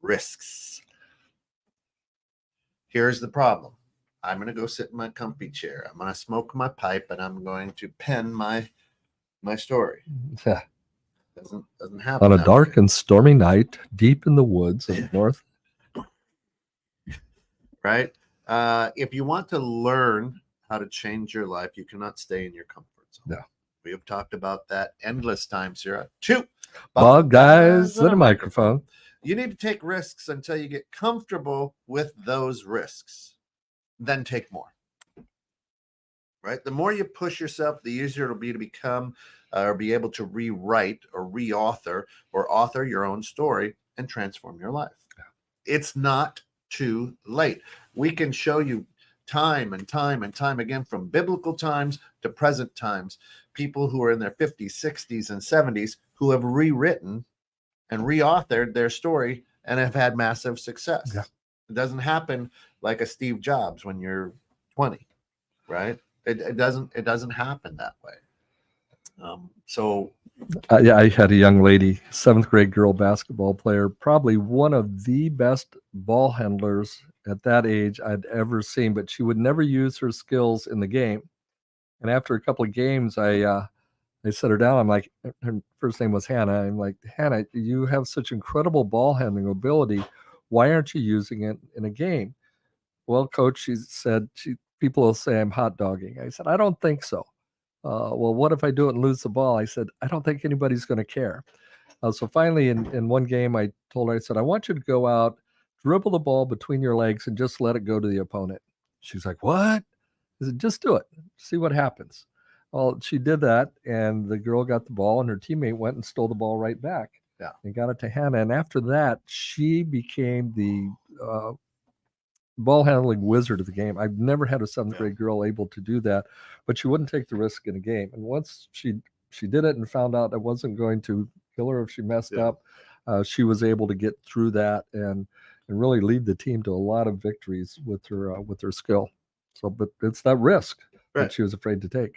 risks. Here's the problem. I'm going to go sit in my comfy chair. I'm going to smoke my pipe, and I'm going to pen my story. Yeah. Doesn't happen On a that dark way. and stormy night, deep in the woods of the north. Right? If you want to learn how to change your life, you cannot stay in your comfort zone. Yeah. We have talked about that endless times here. Two Bug guys and a microphone. You need to take risks until you get comfortable with those risks. Then take more. Right? The more you push yourself, the easier it'll be to become or be able to rewrite or reauthor or author your own story and transform your life. Yeah. It's not too late. We can show you time and time and time again, from biblical times to present times, people who are in their 50s, 60s, and 70s who have rewritten and reauthored their story and have had massive success. Yeah. It doesn't happen like a Steve Jobs when you're 20, right? It doesn't happen that way. Yeah, I had a young lady, 7th grade girl basketball player, probably one of the best ball handlers at that age I'd ever seen, but she would never use her skills in the game. And after a couple of games, I set her down. I'm like, her first name was Hannah. I'm like, Hannah, you have such incredible ball handling ability. Why aren't you using it in a game? Well, coach, she said, people will say I'm hot dogging. I said, I don't think so. Well, what if I do it and lose the ball? I said, I don't think anybody's going to care. So finally, in one game, I told her, I said, I want you to go out, dribble the ball between your legs, and just let it go to the opponent. She's like, what? I said, just do it. See what happens. Well, she did that, and the girl got the ball, and her teammate went and stole the ball right back. Yeah. And got it to Hannah. And after that, she became the ball handling wizard of the game. I've never had a 7th grade girl able to do that, but she wouldn't take the risk in a game. And once she did it and found out I wasn't going to kill her if she messed up, she was able to get through that and really lead the team to a lot of victories with her skill. So, but it's that risk that she was afraid to take.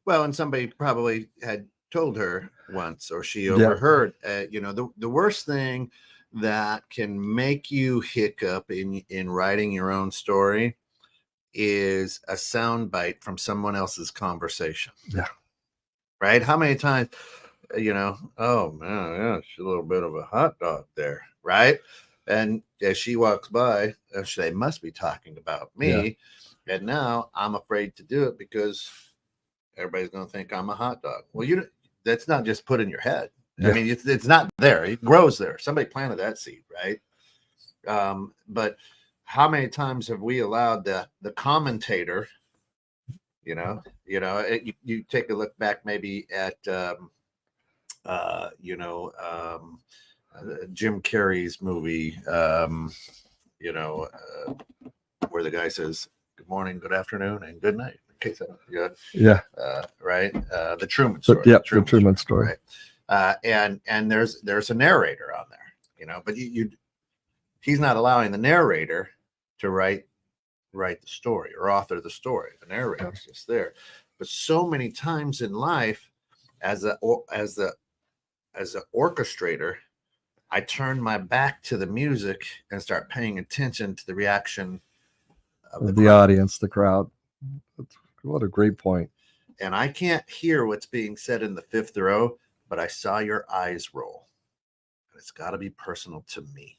Well, and somebody probably had told her once, or she overheard. The worst thing that can make you hiccup in writing your own story is a soundbite from someone else's conversation. Yeah. Right? How many times, oh man, yeah, she's a little bit of a hot dog there, right? And as she walks by, they must be talking about me. Yeah. And now I'm afraid to do it because everybody's going to think I'm a hot dog. Well, that's not just put in your head. Yeah. I mean, it's not there. It grows there. Somebody planted that seed, right? But how many times have we allowed the commentator, you take a look back maybe at, Jim Carrey's movie, you know, where the guy says, "Good morning, good afternoon, and good night." Okay, so, Yeah. right. The Truman So, Story. yeah, the Truman Story. Right. And there's a narrator on there, you know, but he's not allowing the narrator to write the story or author the story. The narrator's just there. But so many times in life, as a orchestrator, I turn my back to the music and start paying attention to the reaction of The crowd. audience, the crowd. What a great point. And I can't hear what's being said in the fifth row, but I saw your eyes roll. And it's got to be personal to me.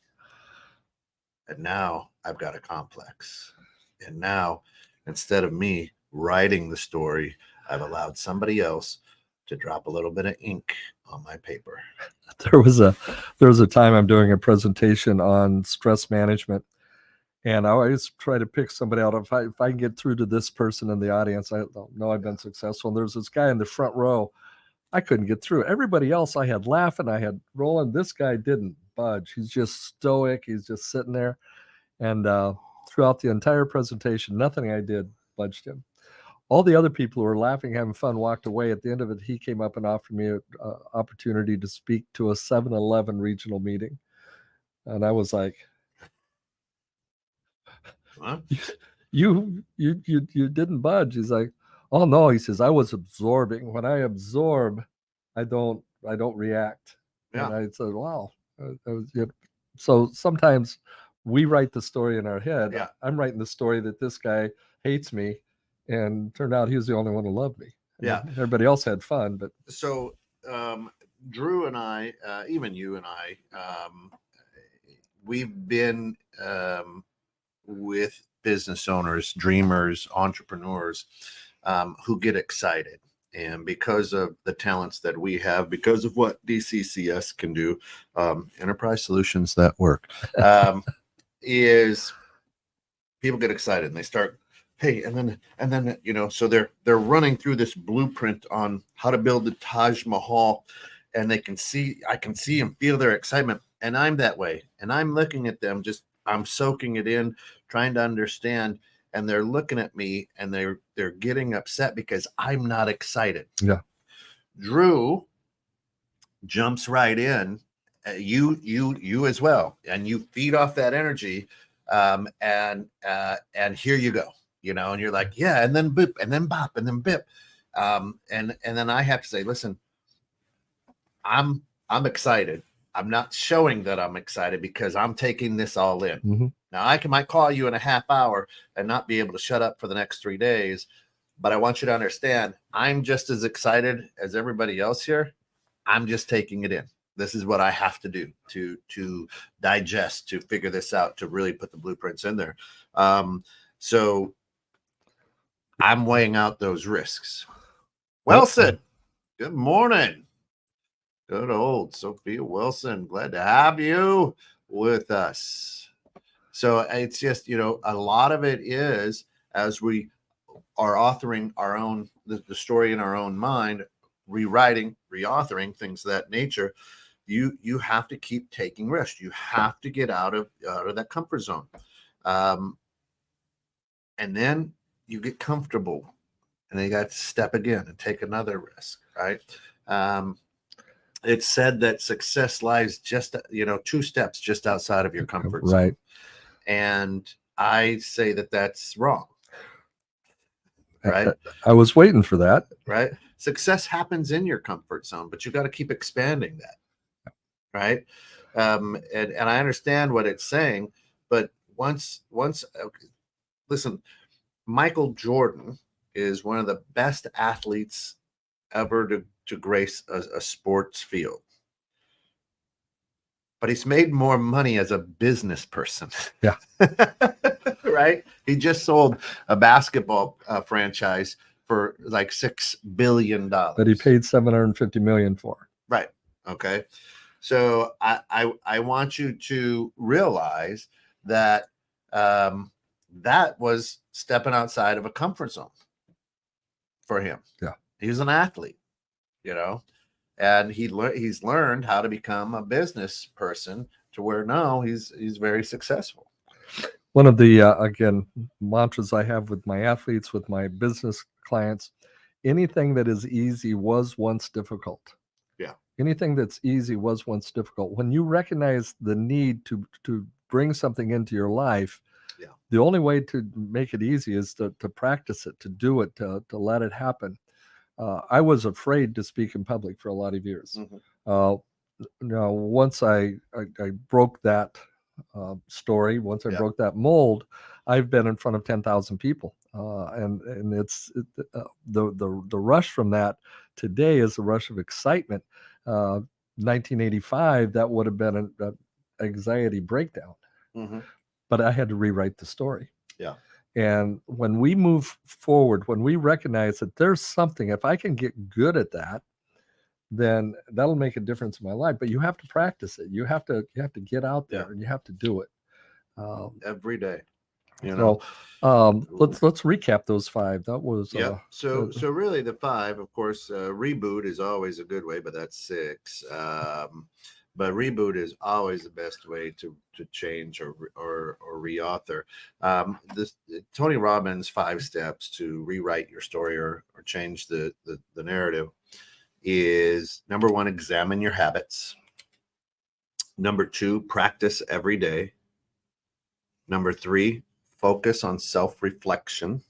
And now I've got a complex. And now, instead of me writing the story, I've allowed somebody else to drop a little bit of ink on my paper. There was a time I'm doing a presentation on stress management, and I always try to pick somebody out. If I can get through to this person in the audience, I know I've been successful. And there's this guy in the front row. I couldn't get through. Everybody else I had laughing, I had rolling. This guy didn't budge. He's just stoic. He's just sitting there. And throughout the entire presentation, nothing I did budged him. All the other people who were laughing, having fun, walked away. At the end of it, he came up and offered me an opportunity to speak to a 7-Eleven regional meeting. And I was like, Huh? you didn't budge. He's like, oh no, he says, I was absorbing. When I absorb, I don't react. Yeah. And I said, wow. So sometimes we write the story in our head. Yeah. I'm writing the story that this guy hates me, and turned out he was the only one who loved me. Yeah. Everybody else had fun, but So Drew and I, even you and I, we've been with business owners, dreamers, entrepreneurs who get excited. And because of the talents that we have, because of what DCCS can do, Enterprise Solutions that work, is people get excited and they start, hey, and then you know, so they're running through this blueprint on how to build the Taj Mahal, and I can see and feel their excitement. And I'm that way, and I'm looking at them, I'm soaking it in, trying to understand. And they're looking at me and they're getting upset because I'm not excited. Yeah. Drew jumps right in, you as well, and you feed off that energy, and here you go, you know, and you're like, yeah, and then boop, and then bop, and then bip, and then I have to say, listen, I'm excited. I'm not showing that I'm excited because I'm taking this all in. Mm-hmm. Now, I might call you in a half hour and not be able to shut up for the next 3 days, but I want you to understand I'm just as excited as everybody else here. I'm just taking it in. This is what I have to do to digest, to figure this out, to really put the blueprints in there. So I'm weighing out those risks. Wilson, good morning. Good old Sophia Wilson. Glad to have you with us. So it's just, you know, a lot of it is as we are authoring our own, the story in our own mind, rewriting, reauthoring, things of that nature, you have to keep taking risks. You have to get out of that comfort zone. And then you get comfortable, and then you got to step again and take another risk, right? It's said that success lies just, 2 steps just outside of your comfort zone. Right. And I say that that's wrong. Right. I was waiting for that. Right. Success happens in your comfort zone, but you got to keep expanding that. Right. And I understand what it's saying, but once, listen, Michael Jordan is one of the best athletes ever to grace a sports field. But he's made more money as a business person. Yeah. Right. He just sold a basketball franchise for like $6 billion. That he paid $750 million for. Right. Okay. So I want you to realize that that was stepping outside of a comfort zone for him. Yeah. He's an athlete, you know. and he's learned how to become a business person to where now he's very successful. One of the again mantras I have with my athletes, with my business clients: anything that is easy was once difficult. Yeah. Anything that's easy was once difficult. When you recognize the need to bring something into your life, Yeah. the only way to make it easy is to practice it, to do it, to let it happen. I was afraid to speak in public for a lot of years. Mhm. Now, once I broke that story, once I Yeah. broke that mold, I've been in front of 10,000 people, and the rush from that today is a rush of excitement. 1985, that would have been an anxiety breakdown, Mhm. but I had to rewrite the story. Yeah. And when we move forward, when we recognize that there's something, if I can get good at that, then that'll make a difference in my life. But you have to practice it. You have to get out there, Yeah. and you have to do it. Every day, you know. So let's recap those 5. That was Yeah. So really the 5, of course, reboot is always a good way, but that's 6. But reboot is always the best way to change or reauthor. This Tony Robbins' 5 steps to rewrite your story or change the narrative is: number 1, examine your habits. Number 2, practice every day. Number 3, focus on self-reflection.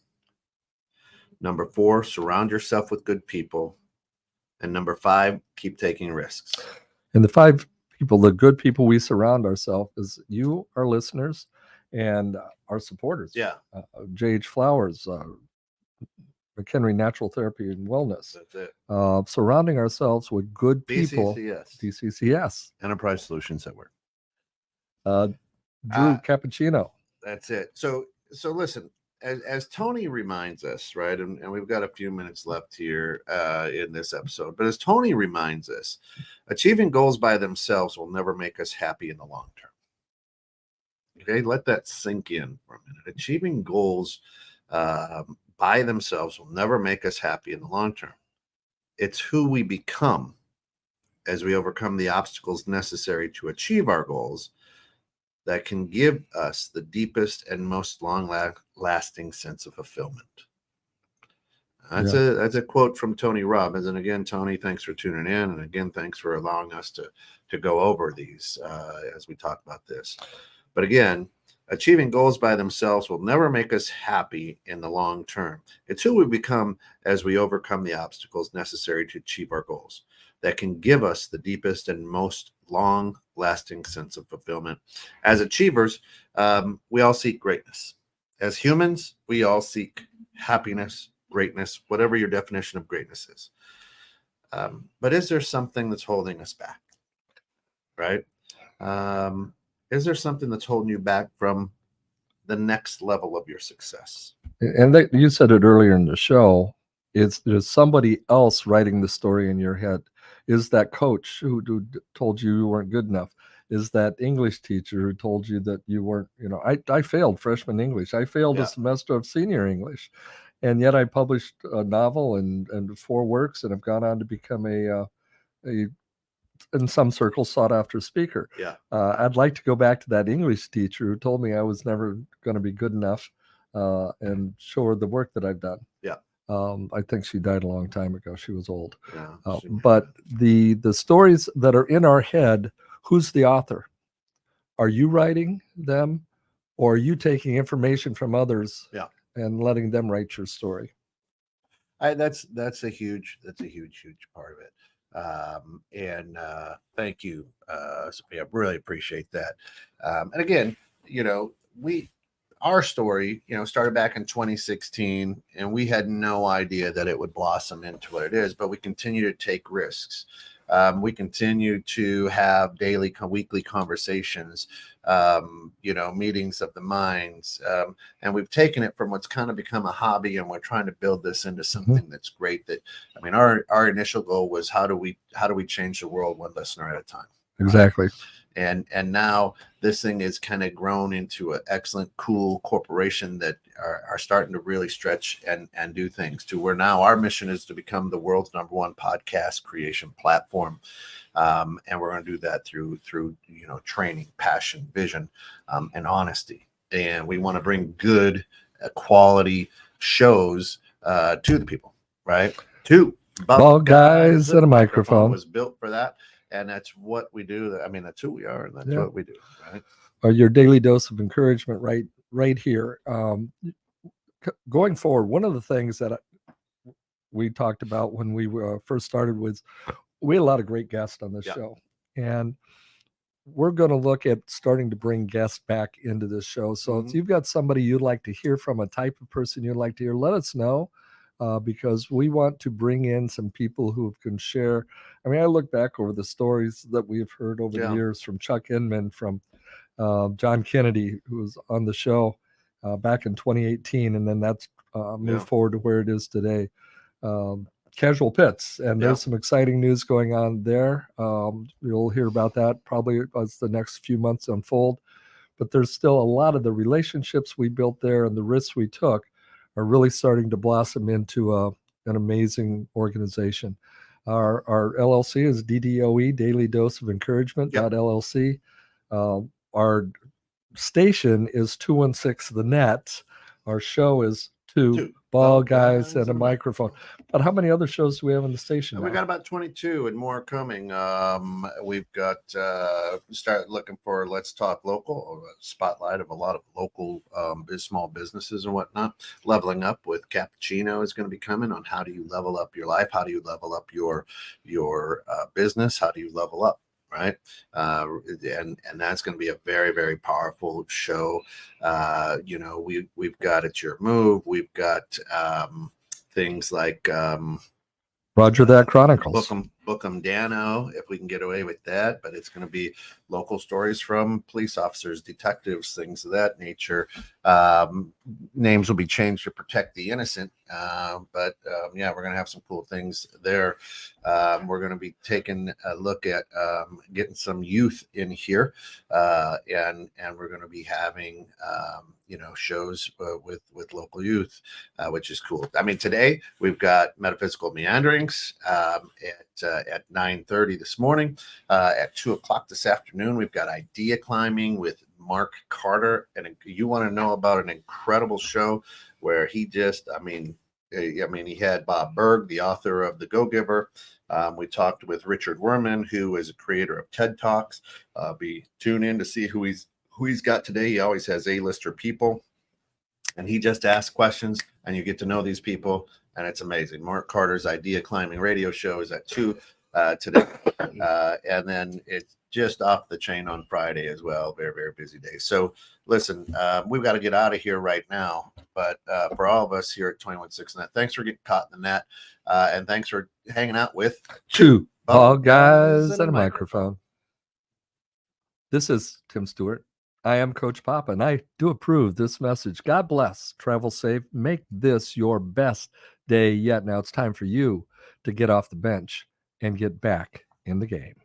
Number 4, surround yourself with good people. And number 5, keep taking risks. And the 5 people, the good people we surround ourselves, is you, our listeners, and our supporters. Yeah. J.H. Flowers, McHenry Natural Therapy and Wellness. That's it. Surrounding ourselves with good people. DCCS. Enterprise Solutions Network. Drew Cappuccino. That's it. So listen, as Tony reminds us, right, and we've got a few minutes left here in this episode, but as Tony reminds us, achieving goals by themselves will never make us happy in the long term. Okay, let that sink in for a minute. Achieving goals by themselves will never make us happy in the long term. It's who we become as we overcome the obstacles necessary to achieve our goals that can give us the deepest and most long-lasting sense of fulfillment. That's a quote from Tony Robbins. And again, Tony, thanks for tuning in. And again, thanks for allowing us to go over these as we talk about this. But again, achieving goals by themselves will never make us happy in the long term. It's who we become as we overcome the obstacles necessary to achieve our goals that can give us the deepest and most long-lasting sense of fulfillment. As achievers, we all seek greatness. As humans, we all seek happiness, greatness, whatever your definition of greatness is. But is there something that's holding us back? Right? Is there something that's holding you back from the next level of your success? And you said it earlier in the show. There's somebody else writing the story in your head. Is that coach who told you weren't good enough? Is that English teacher who told you that you weren't, I failed freshman English. I failed a semester of senior English. And yet I published a novel and 4 works and have gone on to become a in some circles, sought after speaker. Yeah. I'd like to go back to that English teacher who told me I was never going to be good enough and show her the work that I've done. Yeah. I think she died a long time ago. She was old. Yeah, but the stories that are in our head, who's the author? Are you writing them, or are you taking information from others and letting them write your story? That's a huge part of it. And thank you, Sophia. I really appreciate that. And again, our story, started back in 2016, and we had no idea that it would blossom into what it is, but we continue to take risks. We continue to have weekly conversations, meetings of the minds. And we've taken it from what's kind of become a hobby, and we're trying to build this into something that's great. Our initial goal was how do we change the world one listener at a time? Exactly. and now this thing is kind of grown into an excellent, cool corporation that are starting to really stretch and do things to where now our mission is to become the world's #1 podcast creation platform. And we're going to do that through training, passion, vision, and honesty. And we want to bring good quality shows to the people, right? Ball guys and a microphone was built for that. And that's what we do. I mean, that's who we are, and that's what we do, right? Or your daily dose of encouragement right here. Going forward, one of the things that we talked about when we first started was we had a lot of great guests on this show. And we're going to look at starting to bring guests back into this show. So if you've got somebody you'd like to hear from, a type of person you'd like to hear, let us know. Because we want to bring in some people who can share. I mean, I look back over the stories that we've heard over the years from Chuck Inman, from John Kennedy, who was on the show back in 2018, and then that's moved forward to where it is today. Casual Pits, and there's some exciting news going on there. You'll hear about that probably as the next few months unfold. But there's still a lot of the relationships we built there and the risks we took are really starting to blossom into an amazing organization. Our LLC is DDOE, Daily Dose of Encouragement, .LLC. Our station is 216 The Net. Our show is two ball guys and a microphone. But how many other shows do we have on the station now? We got about 22 and more coming. We've got start looking for Let's Talk Local, a spotlight of a lot of local small businesses and whatnot. Leveling Up with Cappuccino is going to be coming on how do you level up your life? How do you level up your business? How do you level up? Right. And that's going to be a very, very powerful show. We've got It's Your Move. We've got things like Roger That Chronicles. Book 'em Dano, if we can get away with that. But it's going to be local stories from police officers, detectives, things of that nature. Names will be changed to protect the innocent. But we're going to have some cool things there. We're going to be taking a look at getting some youth in here. And we're going to be having, shows with local youth, which is cool. I mean, today we've got Metaphysical Meanderings at 9:30 this morning. At 2:00 this afternoon, we've got Idea Climbing with Mark Carter. And you want to know about an incredible show where he just, he had Bob Berg, the author of The Go-Giver. We talked with Richard Werman, who is a creator of TED Talks. Be tuned in to see who he's got today. He always has A-lister people, and he just asks questions, and you get to know these people, and it's amazing. Mark Carter's Idea Climbing radio show is at 2 today, and then it's just off the chain on Friday as well. Very, very busy day. So listen, we've got to get out of here right now, but for all of us here at 216 Net, thanks for getting caught in the net, and thanks for hanging out with two ball guys and a microphone. This is Tim Stewart. I am Coach Papa, and I do approve this message. God bless. Travel safe. Make this your best day yet. Now it's time for you to get off the bench and get back in the game.